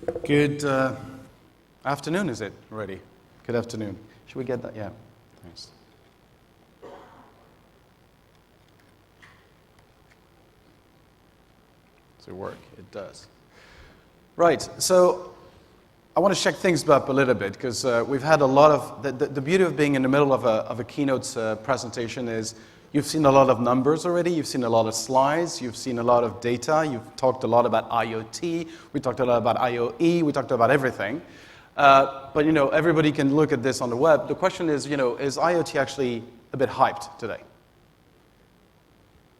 Good afternoon, is it already? Good afternoon. Should we get that? Yeah, thanks. Does it work? It does. Right, so I want to shake things up a little bit because we've had a lot of, the beauty of being in the middle of a keynote presentation is you've seen a lot of numbers already, you've seen a lot of slides, you've seen a lot of data, you've talked a lot about IoT, we talked a lot about IoE, we talked about everything. But everybody can look at this on the web. The question is, is IoT actually a bit hyped today?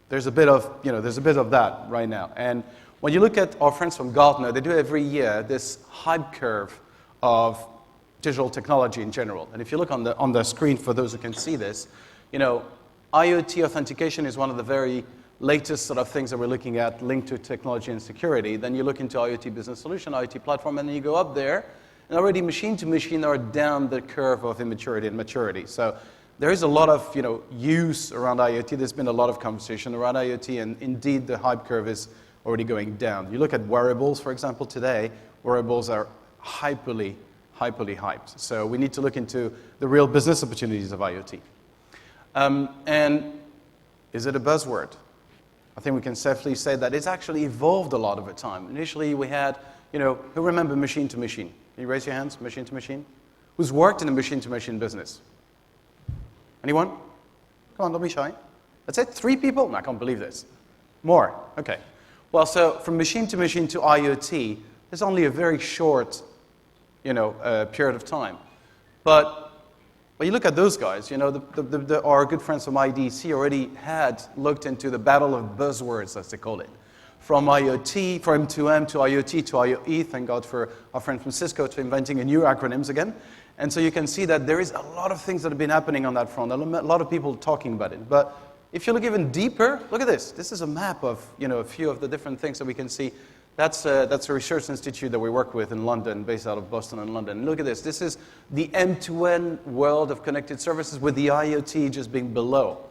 There's a bit of that right now. And when you look at our friends from Gartner, they do every year this hype curve of digital technology in general. And if you look on the screen for those who can see this, IoT authentication is one of the very latest sort of things that we're looking at linked to technology and security. Then you look into IoT business solution, IoT platform, and then you go up there, and already machine to machine are down the curve of immaturity and maturity. So there is a lot of use around IoT. There's been a lot of conversation around IoT, and indeed the hype curve is already going down. You look at wearables, for example, today, wearables are hyperly hyped. So we need to look into the real business opportunities of IoT. And is it a buzzword? I think we can safely say that it's actually evolved a lot over time. Initially, we had, who remember machine to machine? Can you raise your hands, machine to machine? Who's worked in the machine to machine business? Anyone? Come on, don't be shy. That's it, 3 people? No, I can't believe this. More, okay. Well, so from machine to IoT, there's only a very short, period of time. But you look at those guys, our good friends from IDC already had looked into the battle of buzzwords, as they call it. From IoT, from M2M to IoT to IoE, thank God for our friend from Cisco to inventing a new acronyms again. And so you can see that there is a lot of things that have been happening on that front, a lot of people talking about it. But if you look even deeper, look at this. This is a map of a few of the different things that we can see. That's a research institute that we work with in London, based out of Boston and London. Look at this. This is the end-to-end world of connected services with the IoT just being below.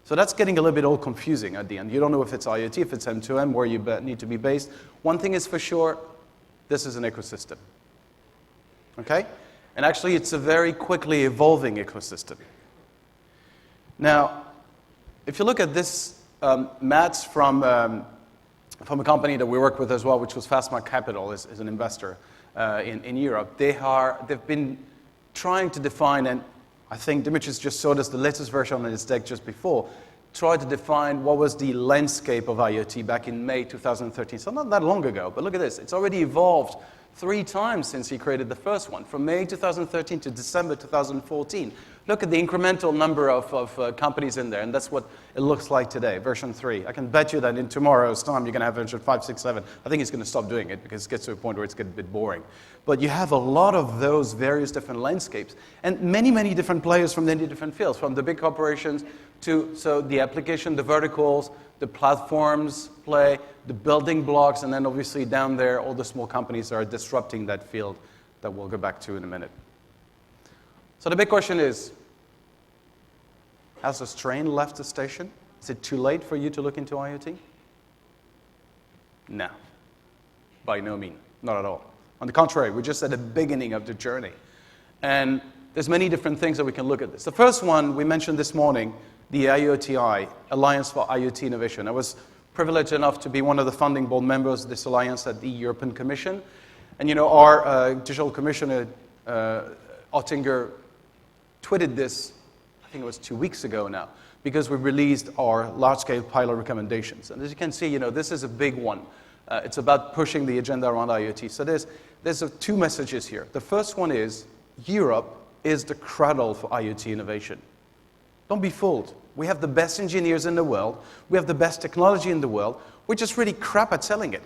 So that's getting a little bit all confusing at the end. You don't know if it's IoT, if it's M2M, where you need to be based. One thing is for sure, this is an ecosystem. Okay? And actually, it's a very quickly evolving ecosystem. Now, if you look at this, Matt's from a company that we work with as well, which was Fastmark Capital, is an investor in Europe. They've been trying to define, and I think Dimitris just showed us the latest version on his deck just before, tried to define what was the landscape of IoT back in May 2013. So not that long ago, but look at this. It's already evolved 3 times since he created the first one, from May 2013 to December 2014. Look at the incremental number of companies in there, and that's what it looks like today, version 3. I can bet you that in tomorrow's time, you're going to have version 5, 6, 7. I think he's going to stop doing it because it gets to a point where it's getting a bit boring. But you have a lot of those various different landscapes, and many different players from many different fields, from the big corporations to the application, the verticals, the platforms play, the building blocks, and then obviously down there, all the small companies that are disrupting that field that we'll go back to in a minute. So the big question is, has this train left the station? Is it too late for you to look into IoT? No, by no means, not at all. On the contrary, we're just at the beginning of the journey. And there's many different things that we can look at this. The first one we mentioned this morning, the AIOTI Alliance for IoT Innovation. I was privileged enough to be one of the founding board members of this alliance at the European Commission. And our digital commissioner, Oettinger, tweeted this, I think it was 2 weeks ago now, because we released our large-scale pilot recommendations. And as you can see, this is a big one. It's about pushing the agenda around IoT. So there's 2 messages here. The first one is, Europe is the cradle for IoT innovation. Don't be fooled. We have the best engineers in the world. We have the best technology in the world. We're just really crap at selling it.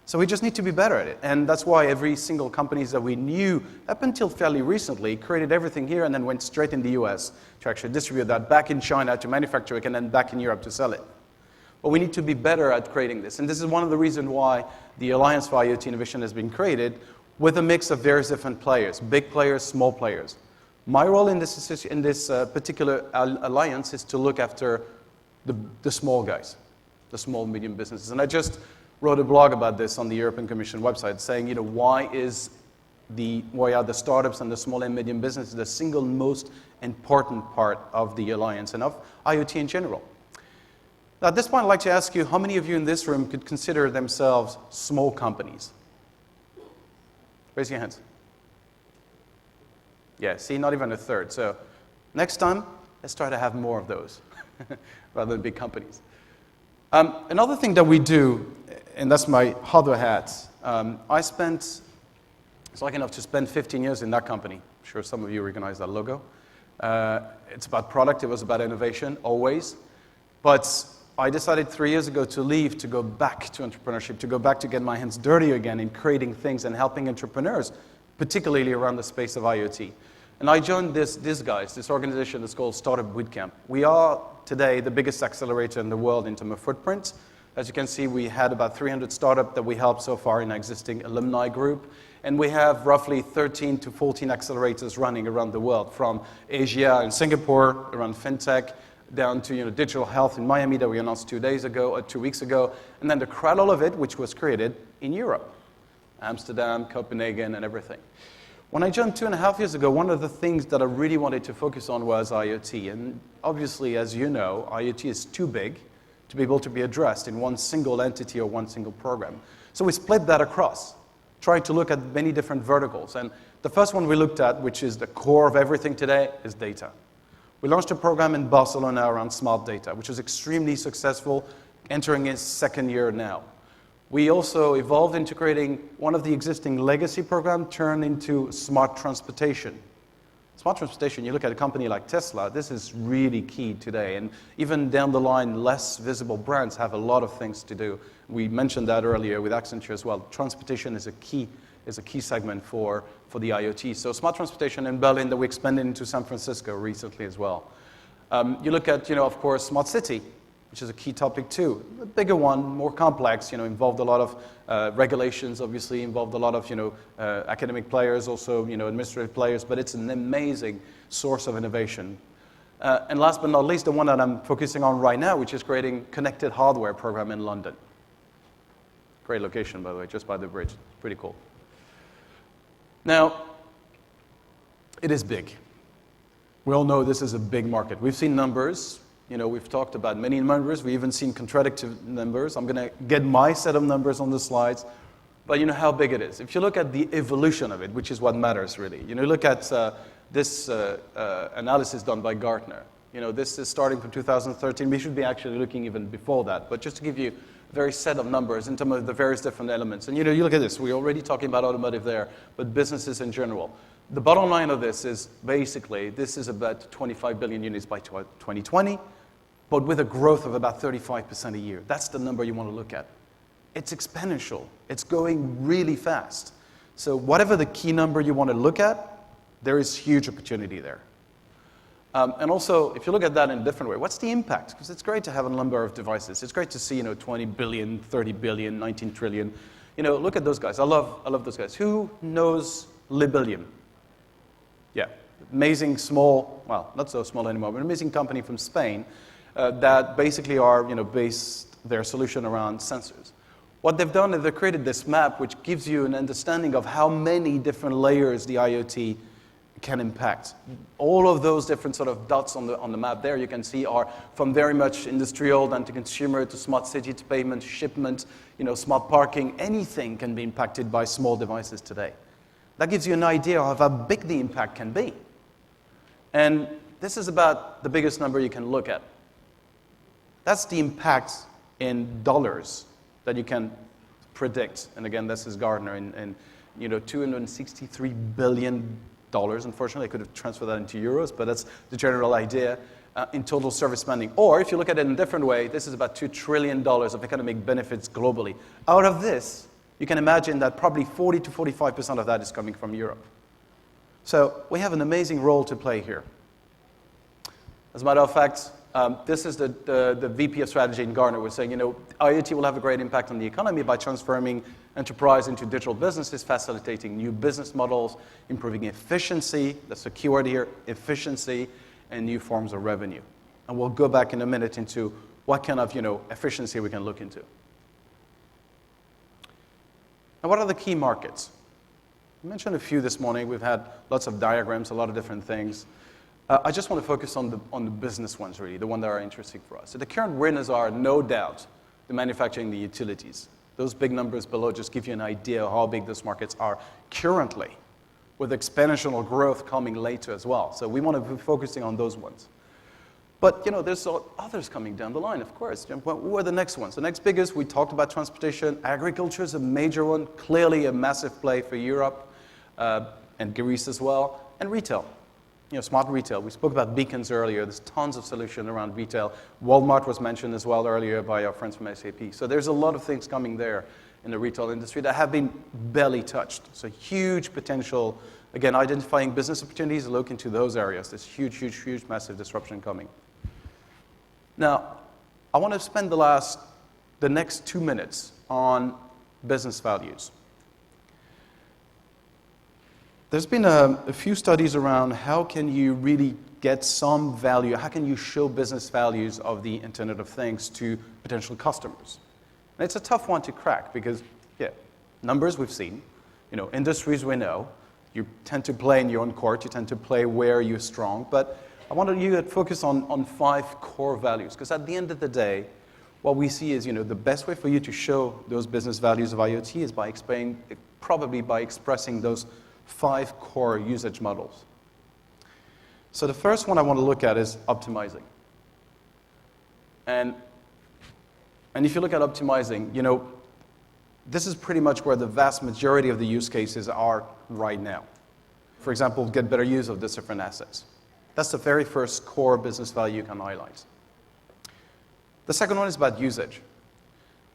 So we just need to be better at it. And that's why every single company that we knew, up until fairly recently, created everything here and then went straight in the US to actually distribute that, back in China to manufacture it, and then back in Europe to sell it. But we need to be better at creating this. And this is one of the reasons why the Alliance for IoT Innovation has been created, with a mix of various different players, big players, small players. My role in this particular alliance is to look after the small guys, the small, medium businesses. And I just wrote a blog about this on the European Commission website, saying, why are the startups and the small and medium businesses the single most important part of the alliance and of IoT in general? Now, at this point, I'd like to ask you, how many of you in this room could consider themselves small companies? Raise your hands. Yeah, see, not even a third. So next time, let's try to have more of those rather than big companies. Another thing that we do, and that's my hardware hat, I was lucky enough to spend 15 years in that company. I'm sure some of you recognize that logo. It's about product. It was about innovation, always. But I decided 3 years ago to leave, to go back to entrepreneurship, to go back to get my hands dirty again in creating things and helping entrepreneurs, particularly around the space of IoT. And I joined this organization that's called Startupbootcamp. We are today the biggest accelerator in the world in terms of footprint. As you can see, we had about 300 startups that we helped so far in our existing alumni group. And we have roughly 13 to 14 accelerators running around the world, from Asia and Singapore, around fintech, down to digital health in Miami that we announced 2 weeks ago, and then to crowd all of it, which was created in Europe, Amsterdam, Copenhagen, and everything. When I joined 2.5 years ago, one of the things that I really wanted to focus on was IoT. And obviously, as you know, IoT is too big to be able to be addressed in one single entity or one single program. So we split that across, trying to look at many different verticals. And the first one we looked at, which is the core of everything today, is data. We launched a program in Barcelona around smart data, which was extremely successful, entering its second year now. We also evolved into creating one of the existing legacy programs turned into smart transportation. Smart transportation, you look at a company like Tesla, this is really key today. And even down the line, less visible brands have a lot of things to do. We mentioned that earlier with Accenture as well. Transportation is a key segment for the IoT. So smart transportation in Berlin that we expanded into San Francisco recently as well. You look at, of course, smart city, which is a key topic too. A bigger one, more complex, involved a lot of regulations, obviously, involved a lot of, academic players, also, administrative players, but it's an amazing source of innovation. And last but not least, the one that I'm focusing on right now, which is creating connected hardware program in London. Great location, by the way, just by the bridge. Pretty cool. Now, it is big. We all know this is a big market. We've seen numbers. We've talked about many numbers. We've even seen contradictory numbers. I'm going to get my set of numbers on the slides. But you know how big it is. If you look at the evolution of it, which is what matters really. Look at this analysis done by Gartner. This is starting from 2013. We should be actually looking even before that. But just to give you a very set of numbers in terms of the various different elements. And you look at this. We're already talking about automotive there, but businesses in general. The bottom line of this is basically this is about 25 billion units by 2020. But with a growth of about 35% a year. That's the number you want to look at. It's exponential. It's going really fast. So whatever the key number you want to look at, there is huge opportunity there. And also, if you look at that in a different way, what's the impact? Because it's great to have a number of devices. It's great to see 20 billion, 30 billion, 19 trillion. Look at those guys. I love those guys. Who knows Libillion? Yeah, amazing small, well, not so small anymore, but an amazing company from Spain. That basically are, based their solution around sensors. What they've done is they've created this map which gives you an understanding of how many different layers the IoT can impact. All of those different sort of dots on the map there you can see are from very much industrial down to consumer to smart city to payment, shipment, smart parking. Anything can be impacted by small devices today. That gives you an idea of how big the impact can be. And this is about the biggest number you can look at. That's the impact in dollars that you can predict. And again, this is Gartner in $263 billion. Unfortunately, I could have transferred that into euros, but that's the general idea in total service spending. Or if you look at it in a different way, this is about $2 trillion of economic benefits globally. Out of this, you can imagine that probably 40 to 45% of that is coming from Europe. So we have an amazing role to play here. As a matter of fact, this is the VP of strategy in Gartner. We're saying, IoT will have a great impact on the economy by transforming enterprise into digital businesses, facilitating new business models, improving efficiency. That's the keyword here, efficiency, and new forms of revenue. And we'll go back in a minute into what kind of, efficiency we can look into. Now, what are the key markets? I mentioned a few this morning. We've had lots of diagrams, a lot of different things. I just want to focus on the business ones, really, the ones that are interesting for us. So the current winners are, no doubt, the manufacturing, the utilities. Those big numbers below just give you an idea of how big those markets are currently, with exponential growth coming later as well. So we want to be focusing on those ones. But, you know, there's others coming down the line, of course. Who are the next ones? The next biggest, we talked about transportation. Agriculture is a major one, clearly a massive play for Europe and Greece as well. And retail, you know, smart retail. We spoke about beacons earlier. There's tons of solutions around retail. Walmart was mentioned as well earlier by our friends from SAP. So there's a lot of things coming there in the retail industry that have been barely touched. So huge potential. Again, identifying business opportunities, look into those areas. There's huge, huge, huge, massive disruption coming. Now, I want to spend the next 2 minutes on business values. There's been a few studies around how can you really get some value, how can you show business values of the Internet of Things to potential customers. And it's a tough one to crack because, yeah, numbers we've seen, you know, industries we know, you tend to play in your own court, you tend to play where you're strong, but I wanted you to focus on 5 core values, because at the end of the day, what we see is, you know, the best way for you to show those business values of IoT is probably by expressing those 5 core usage models. So the first one I want to look at is optimizing. And if you look at optimizing, you know, this is pretty much where the vast majority of the use cases are right now. For example, get better use of the different assets. That's the very first core business value you can highlight. The second one is about usage.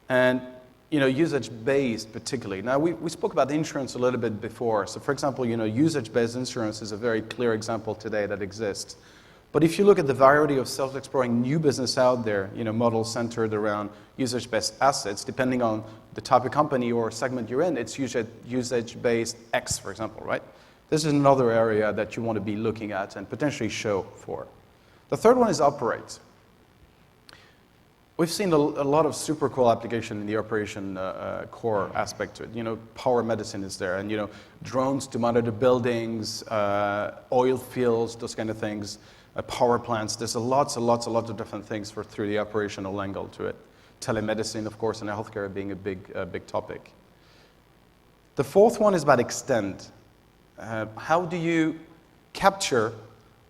And, you know, usage-based particularly. Now, we spoke about insurance a little bit before. So, for example, you know, usage-based insurance is a very clear example today that exists. But if you look at the variety of self-exploring new business out there, you know, models centered around usage-based assets, depending on the type of company or segment you're in, it's usage-based X, for example, right? This is another area that you want to be looking at and potentially show for. The third one is operate. We've seen a lot of super cool application in the operation core aspect to it. You know, power medicine is there, and, you know, drones to monitor buildings, oil fields, those kind of things, power plants. There's lots of different things through the operational angle to it. Telemedicine, of course, and healthcare being a big topic. The fourth one is about extend. How do you capture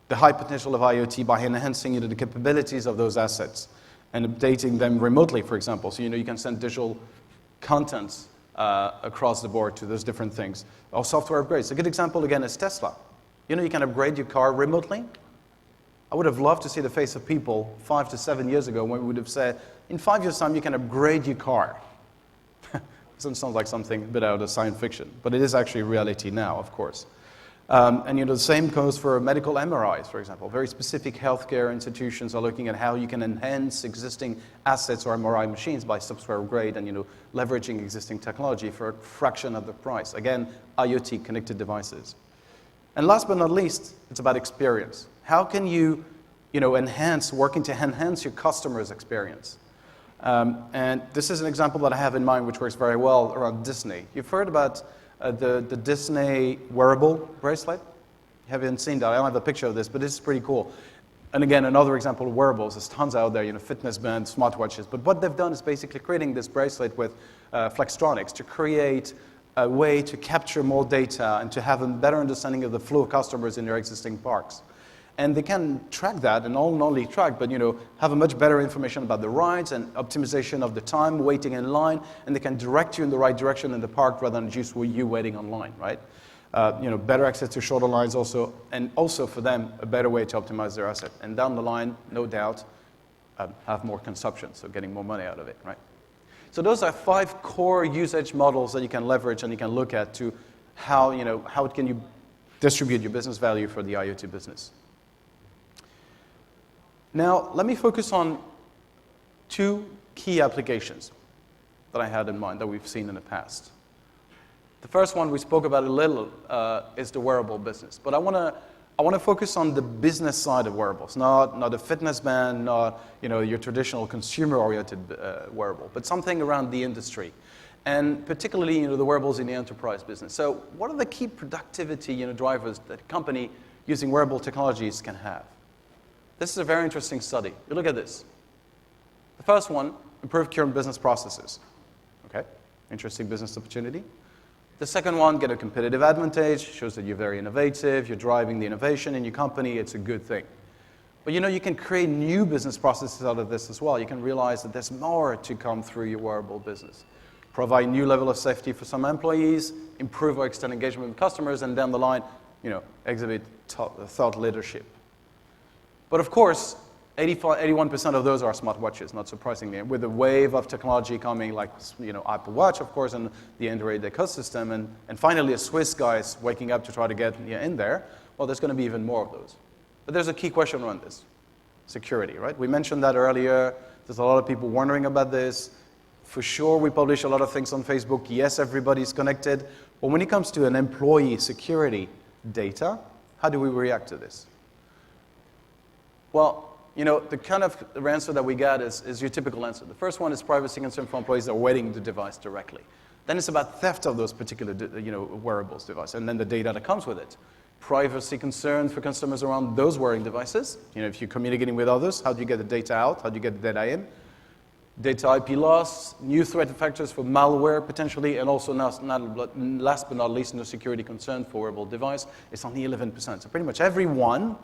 the high potential of IoT by enhancing, you know, the capabilities of those assets and updating them remotely, for example? So, you know, you can send digital contents across the board to those different things. Or software upgrades. A good example, again, is Tesla. You know, you can upgrade your car remotely. I would have loved to see the face of people 5 to 7 years ago when we would have said, in 5 years' time, you can upgrade your car. Doesn't sound like something a bit out of science fiction, but it is actually reality now, of course. And, you know, the same goes for medical MRIs, for example. Very specific healthcare institutions are looking at how you can enhance existing assets or MRI machines by software upgrade and, you know, leveraging existing technology for a fraction of the price. Again, IoT, connected devices. And last but not least, it's about experience. How can you, you know, working to enhance your customer's experience? And this is an example that I have in mind which works very well around Disney. You've heard about the Disney wearable bracelet? You haven't seen that. I don't have a picture of this, but this is pretty cool. And again, another example of wearables. There's tons out there, you know, fitness bands, smartwatches. But what they've done is basically creating this bracelet with Flextronics to create a way to capture more data and to have a better understanding of the flow of customers in their existing parks. And they can track that, and not only track, but, you know, have a much better information about the rides and optimization of the time waiting in line, and they can direct you in the right direction in the park rather than just you waiting online, right? You know, better access to shorter lines also, and also for them, a better way to optimize their asset. And down the line, no doubt, have more consumption, so getting more money out of it, right? So those are 5 core usage models that you can leverage and you can look at to how, you know, how can you distribute your business value for the IoT business. Now, let me focus on 2 key applications that I had in mind that we've seen in the past. The first one we spoke about a little is the wearable business, but I want to focus on the business side of wearables, not a fitness band, not, you know, your traditional consumer-oriented wearable, but something around the industry. and particularly the wearables in the enterprise business. So what are the key productivity drivers that a company using wearable technologies can have? This is a very interesting study. You look at this. The first one, improve current business processes. Okay, interesting business opportunity. The second one, get a competitive advantage, shows that you're very innovative, you're driving the innovation in your company, it's a good thing. But you can create new business processes out of this as well. You can realize that there's more to come through your wearable business. Provide new level of safety for some employees, improve or extend engagement with customers, and down the line, exhibit thought leadership. But of course, 81% of those are smartwatches, not surprisingly. And with the wave of technology coming, like Apple Watch, of course, and the Android ecosystem, and finally a Swiss guy is waking up to try to get in there, well, there's going to be even more of those. But there's a key question around this. Security, right? We mentioned that earlier. There's a lot of people wondering about this. For sure, we publish a lot of things on Facebook. Yes, everybody's connected. But when it comes to an employee security data, how do we react to this? Well, the kind of answer that we get is your typical answer. The first one is privacy concern for employees that are wearing the device directly. Then it's about theft of those particular wearables device, and then the data that comes with it. Privacy concerns for customers around those wearing devices. If you're communicating with others, how do you get the data out? How do you get the data in? Data IP loss, new threat factors for malware potentially, and also last but not least, no security concern for wearable device. It's only 11%. So pretty much everyone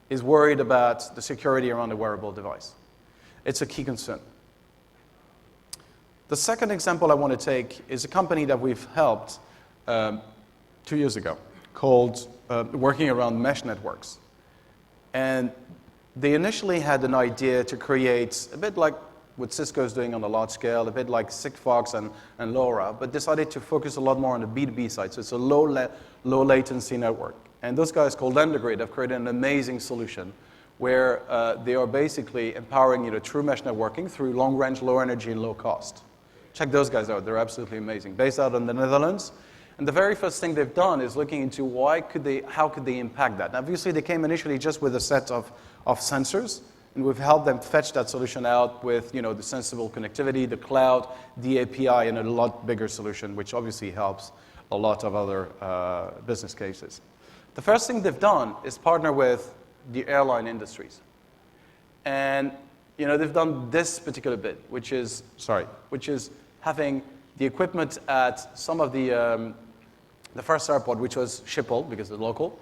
is worried about the security around a wearable device. It's a key concern. The second example I want to take is a company that we've helped 2 years ago called working around mesh networks. And they initially had an idea to create a bit like what Cisco is doing on a large scale, a bit like Sigfox and LoRa, but decided to focus a lot more on the B2B side. So it's a low latency network. And those guys called Undergrid have created an amazing solution where they are basically empowering true mesh networking through long range, low energy, and low cost. Check those guys out. They're absolutely amazing. Based out in the Netherlands. And the very first thing they've done is looking into how could they impact that. Now, obviously, they came initially just with a set of sensors, and we've helped them fetch that solution out with the sensible connectivity, the cloud, the API, and a lot bigger solution, which obviously helps a lot of other business cases. The first thing they've done is partner with the airline industries. And they've done this particular bit, which is having the equipment at some of the first airport, which was Schiphol, because they're local.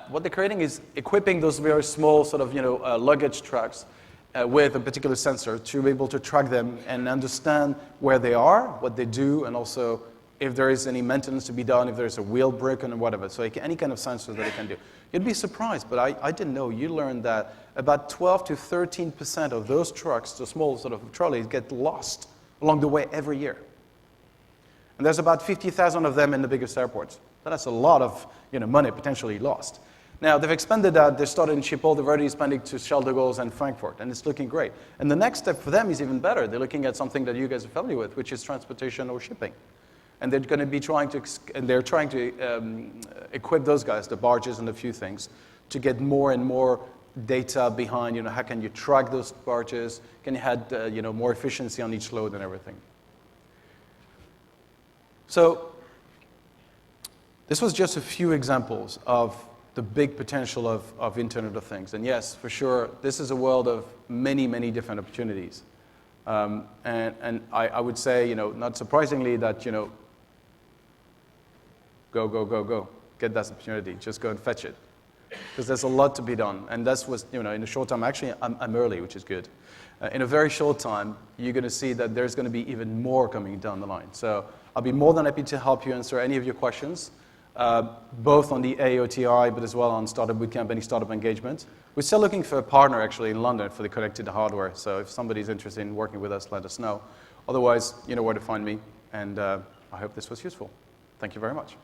What they're creating is equipping those very small sort of luggage trucks with a particular sensor to be able to track them and understand where they are, what they do, and also if there is any maintenance to be done, if there's a wheel broken or whatever. So any kind of sensor that it can do. You'd be surprised, but I didn't know. You learned that about 12 to 13% of those trucks, the small sort of trolleys, get lost along the way every year. And there's about 50,000 of them in the biggest airports. That's a lot of money potentially lost. Now, they've expanded that. They started in Schiphol. They've already expanded to Charles de Gaulle and Frankfurt, and it's looking great. And the next step for them is even better. They're looking at something that you guys are familiar with, which is transportation or shipping. And they're going to be trying to equip those guys, the barges and a few things, to get more and more data behind, how can you track those barges? Can you add, more efficiency on each load and everything? So this was just a few examples of the big potential of Internet of Things. And yes, for sure, this is a world of many, many different opportunities. And I would say, not surprisingly, that, go. Get that opportunity. Just go and fetch it. Because there's a lot to be done. And that's what, in a short time, actually, I'm early, which is good. In a very short time, you're going to see that there's going to be even more coming down the line. So I'll be more than happy to help you answer any of your questions, both on the AIOTI, but as well on Startup Bootcamp, any startup engagement. We're still looking for a partner, actually, in London for the connected hardware. So if somebody's interested in working with us, let us know. Otherwise, you know where to find me. And I hope this was useful. Thank you very much.